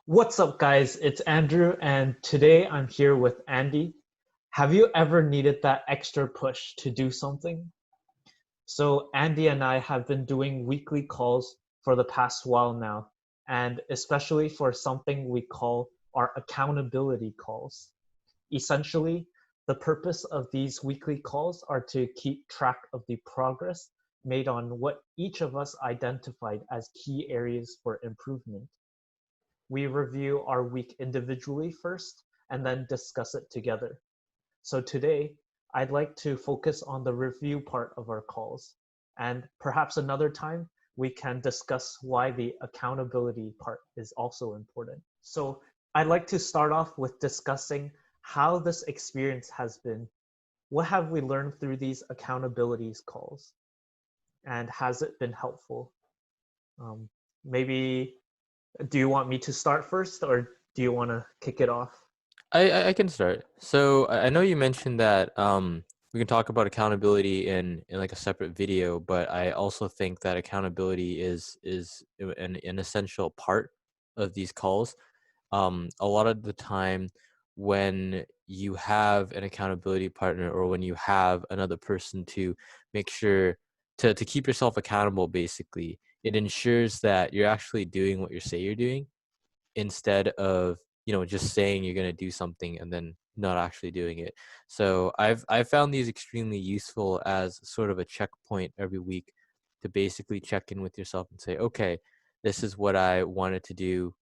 What's up, guys? It's Andrew, and today I'm here with Andy. Have you ever needed that extra push to do something? So, Andy and I have been doing weekly calls for the past while now, and especially for something we call our accountability calls. Essentially, the purpose of these weekly calls are to keep track of the progress made on what each of us identified as key areas for improvement. We review our week individually first and then discuss it together. So today, I'd like to focus on the review part of our calls. And perhaps another time, we can discuss why the accountability part is also important. So I'd like to start off with discussing how this experience has been. What have we learned through these accountabilities calls? And has it been helpful? Maybe do you want me to start first, or do you want to kick it off? I can start. So I know you mentioned that we can talk about accountability in like a separate video, but I also think that accountability is an essential part of these calls. A lot of the time when you have an accountability partner or when you have another person to make sure to keep yourself accountable, basically, it ensures that you're actually doing what you say you're doing instead of just saying you're going to do something and then not actually doing it. So I've found these extremely useful as sort of a checkpoint every week to basically check in with yourself and say, okay, this is what I wanted to do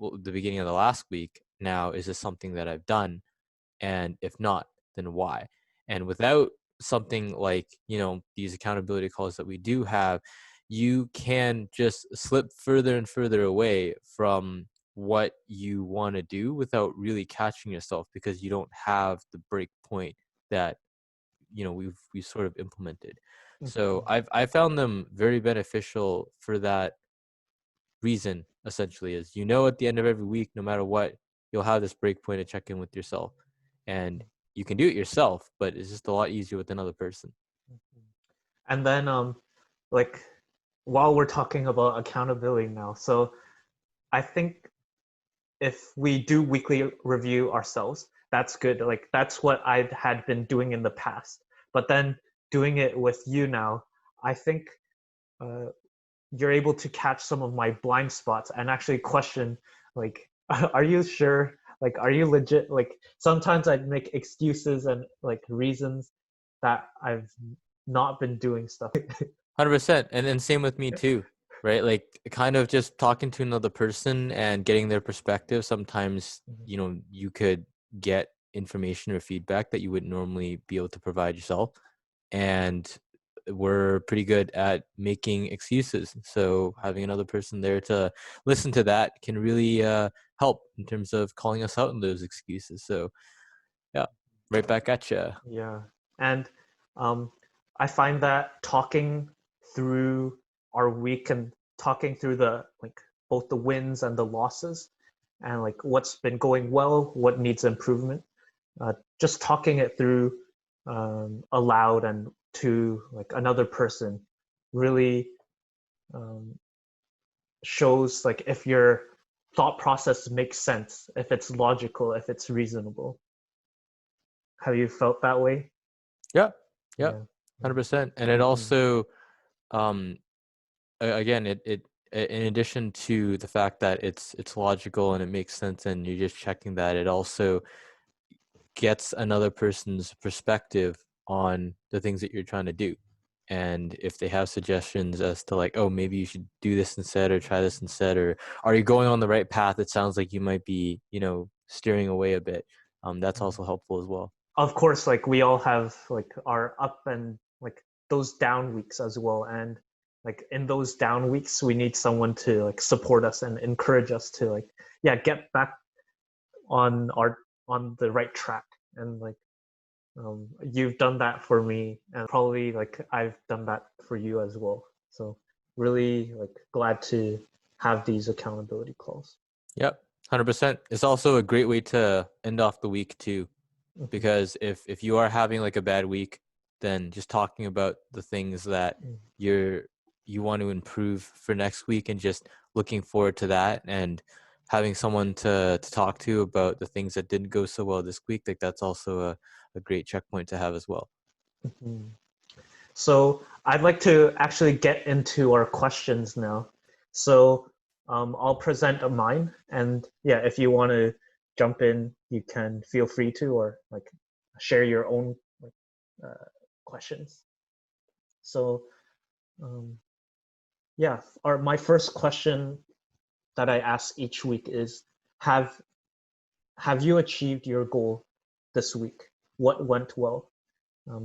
the beginning of the last week. Now, is this something that I've done? And if not, then why? And without something like these accountability calls that we do have, you can just slip further and further away from what you want to do without really catching yourself, because you don't have the break point that we've sort of implemented. So Mhm. I found them very beneficial for that reason. Essentially, is at the end of every week, no matter what, you'll have this break point to check in with yourself, and you can do it yourself, but it's just a lot easier with another person. And then, like, while we're talking about accountability now, so I think if we do weekly review ourselves, that's good. Like, that's what I had been doing in the past. But then doing it with you now, I think uh, you're able to catch some of my blind spots and actually question, like, are you sure? Like, are you legit? Like, sometimes I make excuses and like reasons that I've not been doing stuff. 100%. And then same with me too, right? Like kind of just talking to another person and getting their perspective. Sometimes, you could get information or feedback that you wouldn't normally be able to provide yourself. And we're pretty good at making excuses. So having another person there to listen to that can really help in terms of calling us out on those excuses. So yeah, right back at you. Yeah. And um, I find that talking through our week and talking through the like both the wins and the losses and like what's been going well, what needs improvement, just talking it through aloud and to like another person really um, shows like if your thought process makes sense, if it's logical, if it's reasonable. Have you felt that way? Yeah. Yep. Yeah. Yeah. 100%. And it Mm-hmm. also um again, in addition to the fact that it's logical and it makes sense and you're just checking that, it also gets another person's perspective on the things that you're trying to do. And if they have suggestions as to like, oh, maybe you should do this instead or try this instead, or are you going on the right path? It sounds like you might be, steering away a bit. That's also helpful as well. Of course, like we all have like our up and like those down weeks as well, and like in those down weeks we need someone to like support us and encourage us to like yeah get back on our on the right track. And like you've done that for me, and probably like I've done that for you as well. So really like glad to have these accountability calls. Yep, 100%. It's also a great way to end off the week too, Mhm. because if you are having like a bad week, then just talking about the things that you're you want to improve for next week and just looking forward to that, and having someone to talk to about the things that didn't go so well this week, like that's also a great checkpoint to have as well. Mhm. So I'd like to actually get into our questions now. So I'll present mine, and yeah, if you want to jump in, you can feel free to, or like share your own like, questions. So um, yeah, my first question that I ask each week is, have have you achieved your goal this week? What went well?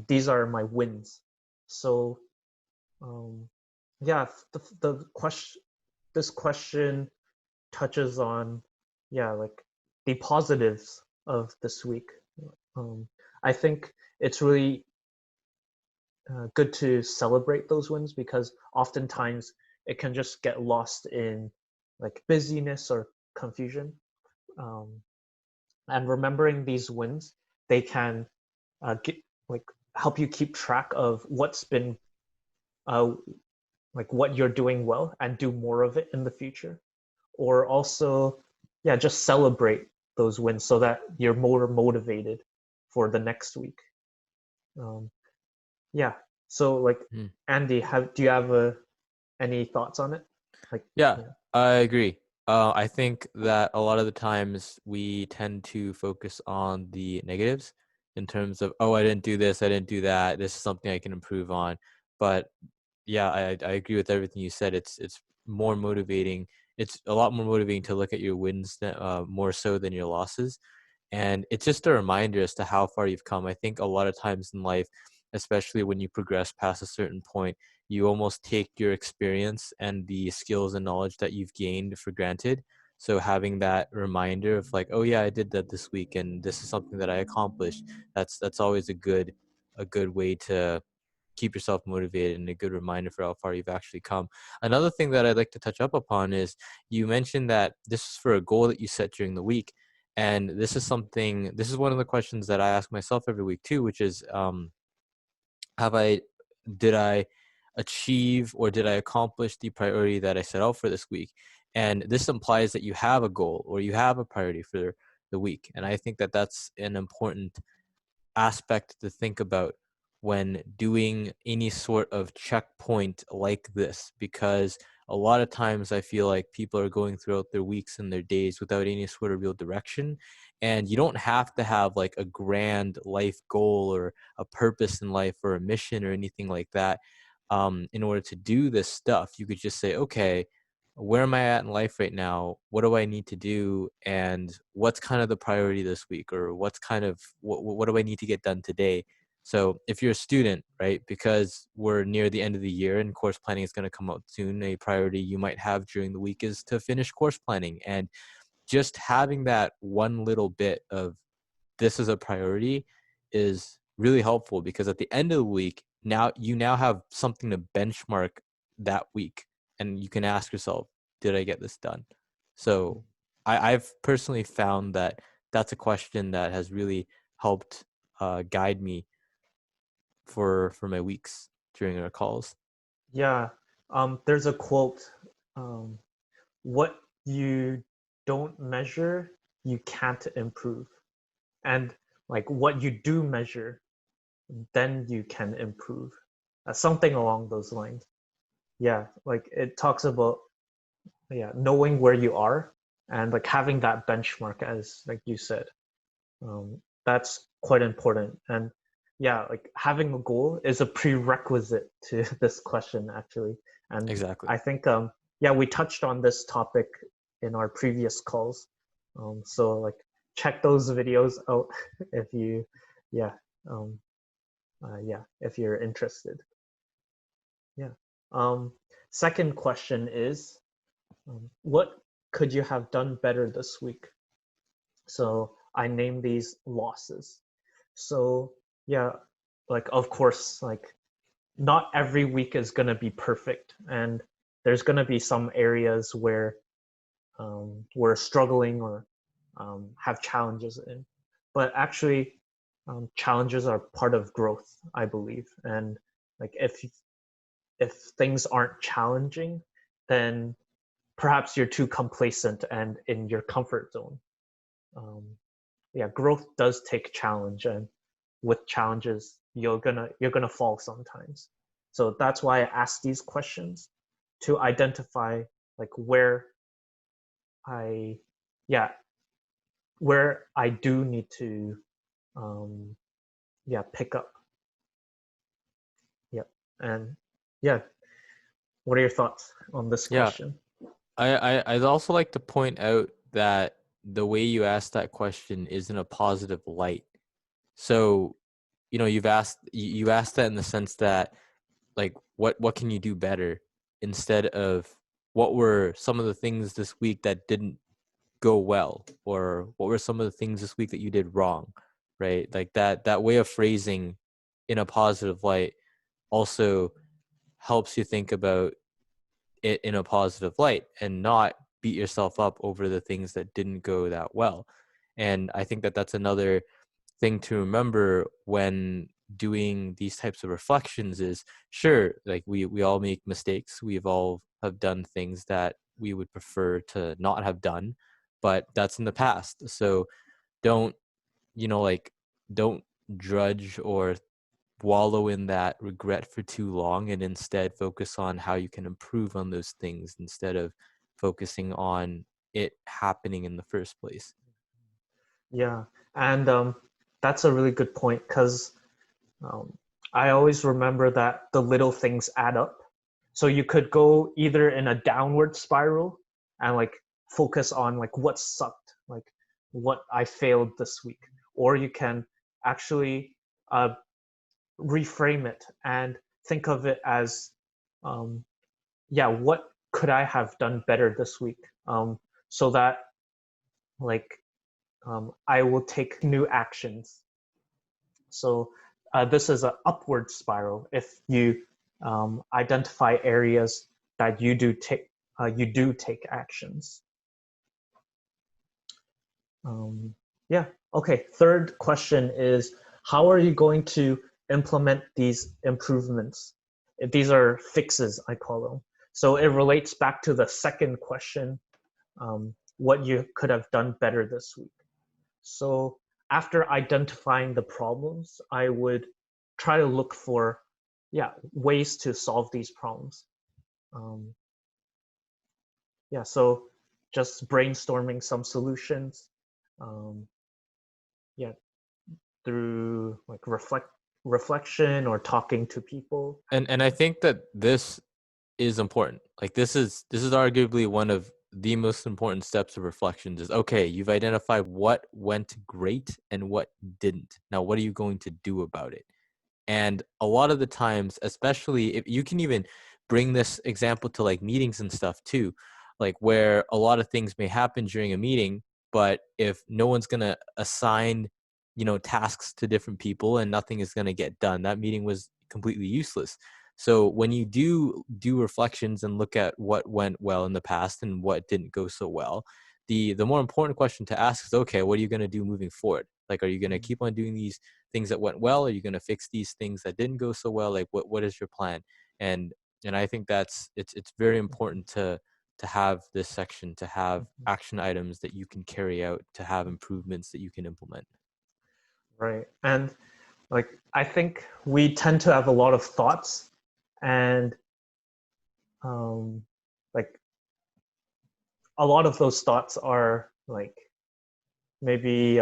These are my wins. So um, yeah, the question, this question touches on, yeah, like the positives of this week. Um, I think it's really good to celebrate those wins, because oftentimes it can just get lost in like busyness or confusion. Um, and remembering these wins, they can get, like help you keep track of what's been uh, like what you're doing well and do more of it in the future, or also yeah, just celebrate those wins so that you're more motivated for the next week. um, yeah, so like Mm. Andy, do you have any thoughts on it, like Yeah, yeah. I agree. I think that a lot of the times we tend to focus on the negatives in terms of, oh, I didn't do this, I didn't do that. This is something I can improve on. But yeah, I agree with everything you said. It's more motivating. It's a lot more motivating to look at your wins more so than your losses. And it's just a reminder as to how far you've come. I think a lot of times in life, especially when you progress past a certain point, you almost take your experience and the skills and knowledge that you've gained for granted. So having that reminder of like, oh yeah, I did that this week and this is something that I accomplished, that's always a good way to keep yourself motivated and a good reminder for how far you've actually come. Another thing that I'd like to touch up upon is you mentioned that this is for a goal that you set during the week. And this is one of the questions that I ask myself every week too, which is, have I, did I achieve or did I accomplish the priority that I set out for this week? And this implies that you have a goal or you have a priority for the week. And I think that that's an important aspect to think about when doing any sort of checkpoint like this, because a lot of times I feel like people are going throughout their weeks and their days without any sort of real direction. And you don't have to have like a grand life goal or a purpose in life or a mission or anything like that. In order to do this stuff, you could just say, okay, where am I at in life right now? What do I need to do? And what's kind of the priority this week? Or what's kind of, what do I need to get done today? So if you're a student, right, because we're near the end of the year and course planning is going to come out soon, a priority you might have during the week is to finish course planning. And just having that one little bit of this is a priority is really helpful, because at the end of the week, now you now have something to benchmark that week, and you can ask yourself, did I get this done? So I've personally found that that's a question that has really helped guide me for my weeks during our calls. Yeah, there's a quote, um, what you don't measure you can't improve, and like what you do measure, then you can improve. Something along those lines. Yeah, like it talks about, yeah, knowing where you are and like having that benchmark, as like you said. That's quite important. And yeah, like having a goal is a prerequisite to this question actually. And Exactly. I think yeah, we touched on this topic in our previous calls. So like check those videos out if you, yeah, um, yeah, if you're interested. Yeah. Um, Second question is, what could you have done better this week? So I name these losses. So yeah, like of course, like not every week is gonna be perfect, and there's gonna be some areas where we're struggling or have challenges in. But actually, challenges are part of growth, I believe. And like if things aren't challenging, then perhaps you're too complacent and in your comfort zone. Yeah, growth does take challenge, and with challenges, you're gonna fall sometimes. So that's why I ask these questions, to identify like I, yeah, where I do need to, um, yeah, pick up. Yeah, and yeah, what are your thoughts on this Yeah, question? I'd also like to point out that the way you asked that question is in a positive light. So, you asked that in the sense that, like, what can you do better, instead of what were some of the things this week that didn't go well, or what were some of the things this week that you did wrong, right? Like that way of phrasing in a positive light also helps you think about it in a positive light and not beat yourself up over the things that didn't go that well. And I think that that's another thing to remember when doing these types of reflections is, sure, like we all make mistakes. We've all have done things that we would prefer to not have done, but that's in the past. So don't, like, don't drudge or wallow in that regret for too long, and instead focus on how you can improve on those things instead of focusing on it happening in the first place. Yeah, and that's a really good point, because um, I always remember that the little things add up. So you could go either in a downward spiral and like focus on like what sucked, like what I failed this week, or you can actually uh, reframe it and think of it as, um, yeah, what could I have done better this week, so that like I will take new actions. So this is an upward spiral. If you identify areas that you do take actions. Um, yeah. Okay. Third question is, how are you going to implement these improvements? These are fixes, I call them. So it relates back to the second question, what you could have done better this week. So after identifying the problems, I would try to look for, yeah, ways to solve these problems. Um, yeah, so just brainstorming some solutions. Um, yeah, through like reflection or talking to people. And I think that this is important. Like, this is arguably one of the most important steps of reflections is, okay, you've identified what went great and what didn't. Now, what are you going to do about it? And a lot of the times, especially if you can even bring this example to like meetings and stuff too, like where a lot of things may happen during a meeting, but if no one's going to assign, tasks to different people and nothing is going to get done, that meeting was completely useless. So when you do reflections and look at what went well in the past and what didn't go so well, the more important question to ask is, okay, what are you going to do moving forward? Like, are you going to keep on doing these things that went well? Are you going to fix these things that didn't go so well? Like, what is your plan? And I think it's very important to have this section, to have action items that you can carry out, to have improvements that you can implement. Right. And like I think we tend to have a lot of thoughts, and um, like a lot of those thoughts are like maybe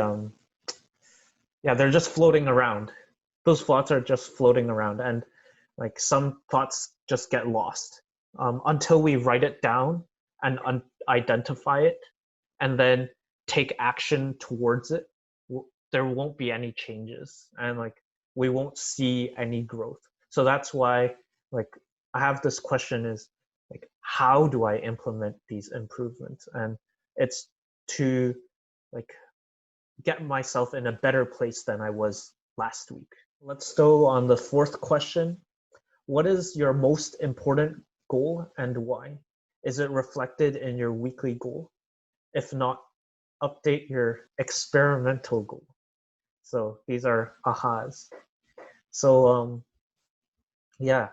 yeah, they're just floating around. Those thoughts are just floating around, and like some thoughts just get lost until we write it down and identify it, and then take action towards it. There won't be any changes, and like we won't see any growth. So that's why, like, I have this question is like, how do I implement these improvements? And it's to like get myself in a better place than I was last week. Let's go on the fourth question. What is your most important goal and why? Is it reflected in your weekly goal? If not, update your experimental goal. So these are ahas. So yeah,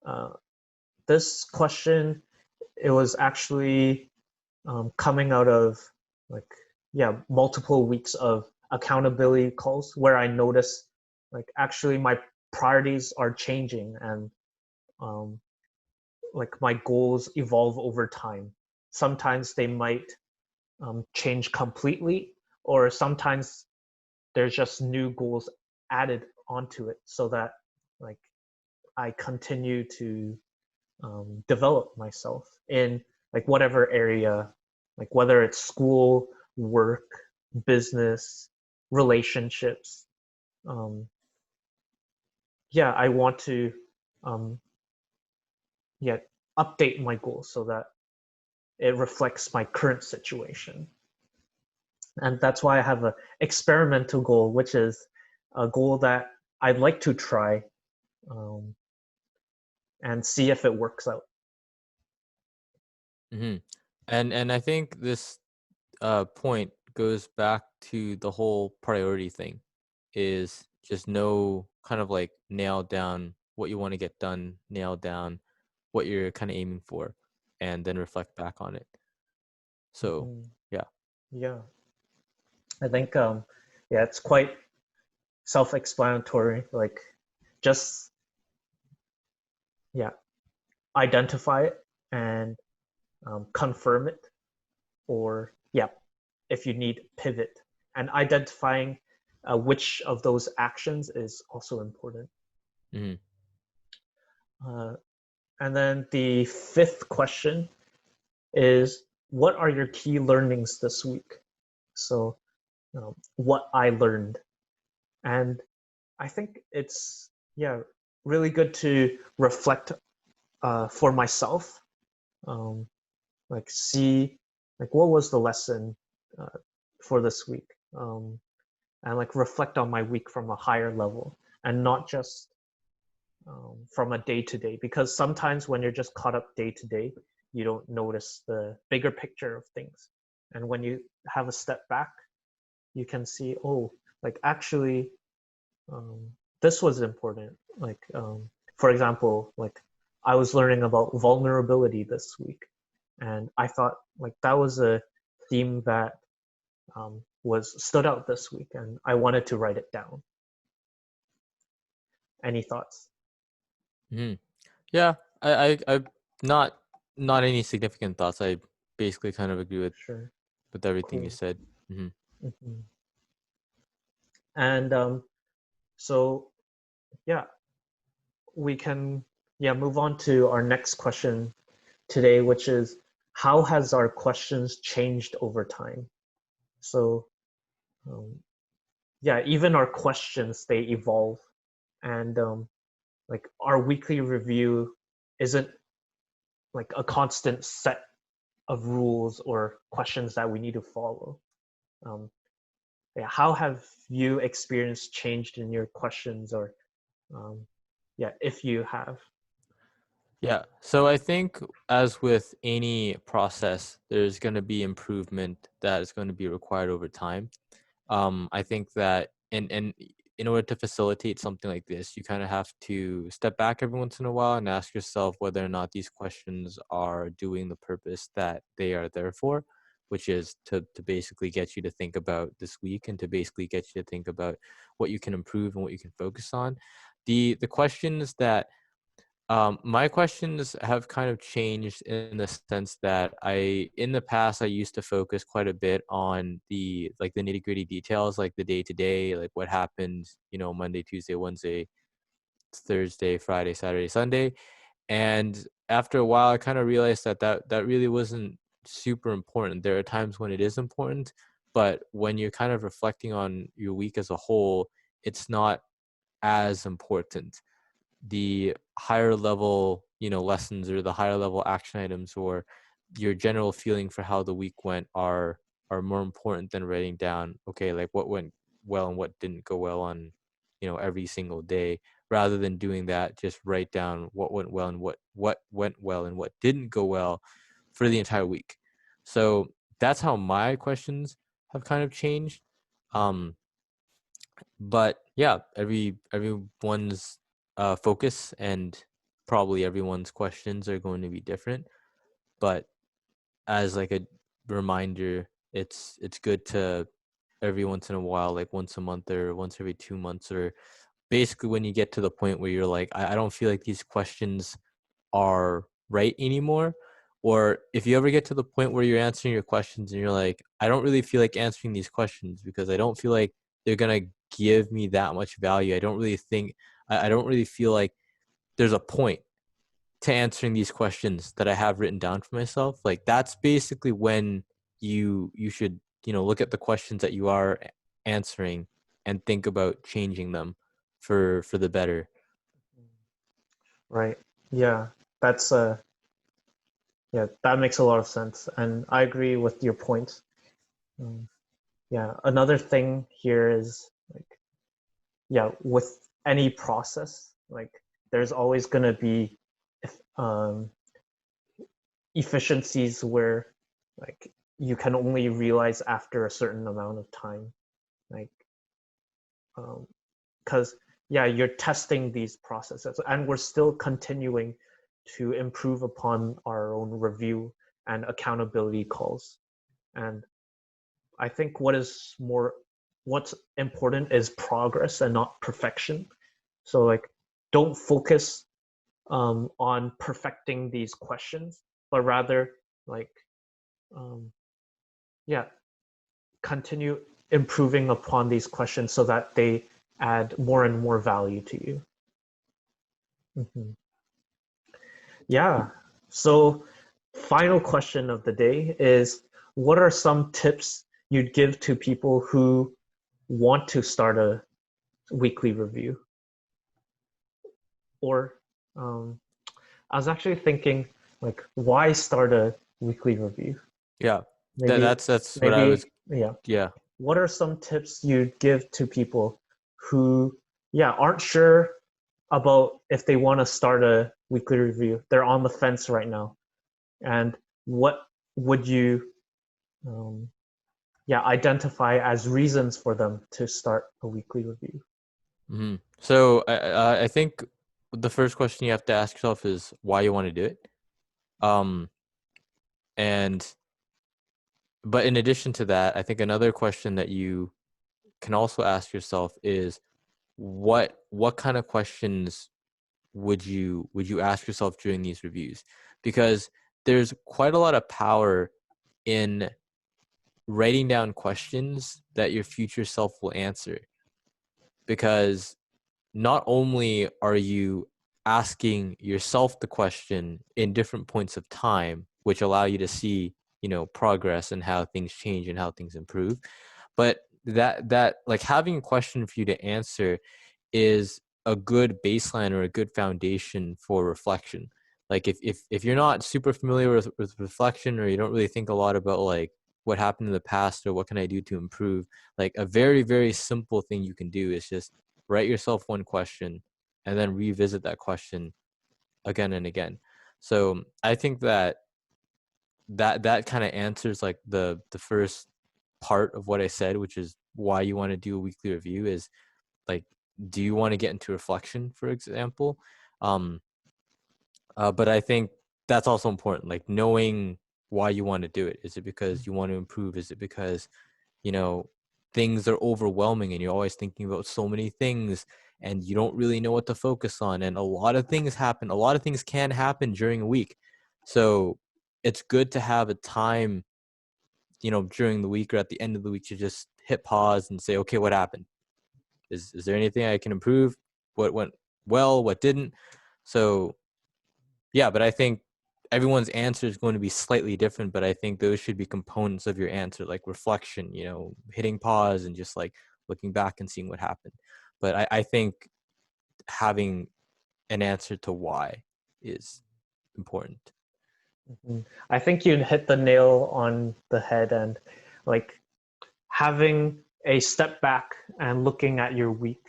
uh, this question it was actually coming out of like multiple weeks of accountability calls where I noticed like actually my priorities are changing, and um, like my goals evolve over time. Sometimes they might change completely, or sometimes there's just new goals added onto it so that like I continue to develop myself in like whatever area, like whether it's school, work, business, relationships. Um, I want to um, yeah update my goals so that it reflects my current situation. And that's why I have an experimental goal, which is a goal that I'd like to try um, and see if it works out. Hmm. And I think this point goes back to the whole priority thing, is just know, kind of like nail down what you want to get done, nail down what you're kind of aiming for, and then reflect back on it. So Mhm. yeah. Yeah, I think it's quite self-explanatory. Like, just yeah, identify it and confirm it, or if you need, pivot. And identifying which of those actions is also important. Hmm. Uh, and then the fifth question is, what are your key learnings this week? So, what I learned. And I think it's, really good to reflect for myself, um, like see, like what was the lesson uh, for this week, and like reflect on my week from a higher level and not just from a day to day. Because sometimes when you're just caught up day to day, you don't notice the bigger picture of things. And when you have a step back, you can see, oh, like actually, um, this was important. Like, for example, like I was learning about vulnerability this week, and I thought like that was a theme that was stood out this week, and I wanted to write it down. Any thoughts? Hmm. Yeah, I not not any significant thoughts. I basically kind of agree Sure. with everything you Cool. said. Hmm. Hmm. And so yeah, we can move on to our next question today, which is, how has our questions changed over time? So um, even our questions, they evolve, and like our weekly review isn't like a constant set of rules or questions that we need to follow. Um, how have you experienced changed in your questions, or um, if you have? Yeah. So I think, as with any process, there's going to be improvement that is going to be required over time. I think that in order to facilitate something like this, you kind of have to step back every once in a while and ask yourself whether or not these questions are doing the purpose that they are there for, which is to basically get you to think about this week, and to basically get you to think about what you can improve and what you can focus on. The questions that my questions have kind of changed in the sense that in the past, I used to focus quite a bit on the nitty gritty details, like the day to day, like what happened, Monday, Tuesday, Wednesday, Thursday, Friday, Saturday, Sunday. And after a while, I kind of realized that really wasn't super important. There are times when it is important, but when you're kind of reflecting on your week as a whole, it's not as important. The higher level lessons, or the higher level action items, or your general feeling for how the week went, are more important than writing down, okay, like what went well and what didn't go well on every single day. Rather than doing that, just write down what went well and what went well and what didn't go well for the entire week. So that's how my questions have kind of changed. But yeah, everyone's focus and probably everyone's questions are going to be different. but as like a reminder, it's good to every once in a while, like once a month or once every 2 months, or basically when you get to the point where you're like, I don't feel like these questions are right anymore. Or if you ever get to the point where you're answering your questions and you're like, I don't really feel like answering these questions because I don't feel like they're gonna give me that much value. I don't really feel like there's a point to answering these questions that I have written down for myself. Like that's basically when you should, look at the questions that you are answering and think about changing them for the better. Right. Yeah. That's yeah, that makes a lot of sense. And I agree with your point. Um, yeah. Another thing here is like, yeah, with any process, like there's always gonna be um, efficiencies where like you can only realize after a certain amount of time. Like because yeah, you're testing these processes and we're still continuing to improve upon our own review and accountability calls. And I think what's important is progress and not perfection. So like don't focus on perfecting these questions, but rather like um, yeah, continue improving upon these questions so that they add more and more value to you. Mm-hmm. Yeah. So, final question of the day is, what are some tips you'd give to people who want to start a weekly review? Or, um, I was actually thinking, like, why start a weekly review? Yeah, Maybe, that's what I was. yeah. Yeah. What are some tips you'd give to people who, yeah, aren't sure about if they want to start a weekly review? They're on the fence right now. And what would you um, yeah identify as reasons for them to start a weekly review? So I think the first question you have to ask yourself is why you want to do it. Um, and but in addition to that, I think another question that you can also ask yourself is what kind of questions would you ask yourself during these reviews? Because there's quite a lot of power in writing down questions that your future self will answer, because not only are you asking yourself the question in different points of time, which allow you to see, progress and how things change and how things improve, but that like having a question for you to answer is a good baseline or a good foundation for reflection. Like if you're not super familiar with reflection, or you don't really think a lot about like what happened in the past or what can I do to improve, like a very, very simple thing you can do is just write yourself one question and then revisit that question again and again. So I think that kind of answers like the first part of what I said, which is why you want to do a weekly review is like, do you want to get into reflection, for example? Um, but I think that's also important, like knowing why you want to do it. Is it because you want to improve? Is it because, you know, things are overwhelming and you're always thinking about so many things and you don't really know what to focus on? And a lot of things happen. A lot of things can happen during a week. So it's good to have a time, during the week or at the end of the week to just hit pause and say, okay, what happened? Is there anything I can improve? What went well? What didn't? So yeah, but I think everyone's answer is going to be slightly different, but I think those should be components of your answer, like reflection, hitting pause and just like looking back and seeing what happened. But I think having an answer to why is important. Mm-hmm. I think you hit the nail on the head, and like having a step back and looking at your week,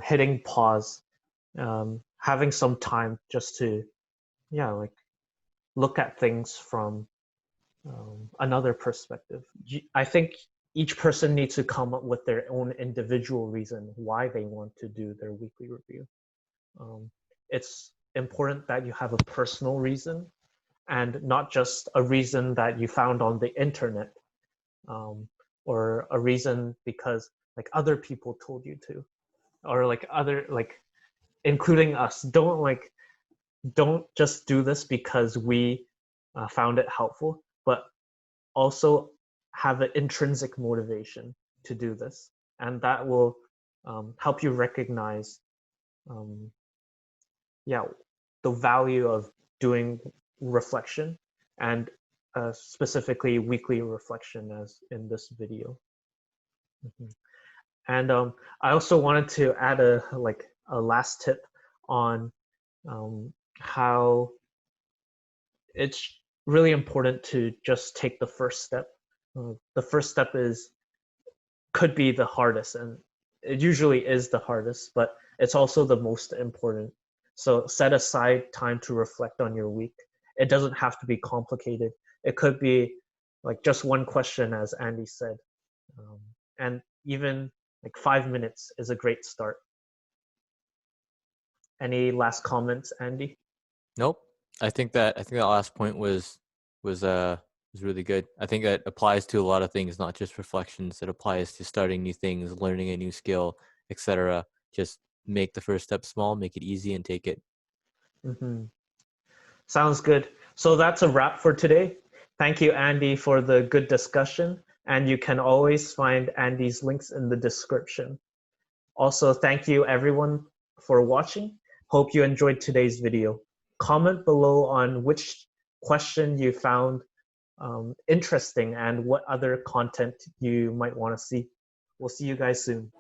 hitting pause, having some time just to yeah like look at things from another perspective. I think each person needs to come up with their own individual reason why they want to do their weekly review. It's important that you have a personal reason, and not just a reason that you found on the internet, or a reason because like other people told you to, or like other, like including us. Don't just do this because we found it helpful, but also have an intrinsic motivation to do this, and that will help you recognize yeah, the value of doing reflection, and specifically weekly reflection as in this video. Mhm. And I also wanted to add a last tip on how it's really important to just take the first step. The first step could be the hardest, and it usually is the hardest, but it's also the most important. So set aside time to reflect on your week. It doesn't have to be complicated. It could be like just one question, as Andy said. And even like 5 minutes is a great start. Any last comments, Andy? Nope. I think that last point was really good. I think that applies to a lot of things, not just reflections. It applies to starting new things, learning a new skill, etc. Just make the first step small, make it easy, and take it. Mm-hmm. Sounds good. So that's a wrap for today. Thank you, Andy, for the good discussion. And you can always find Andy's links in the description. Also, thank you everyone for watching. Hope you enjoyed today's video. Comment below on which question you found interesting and what other content you might want to see. We'll see you guys soon.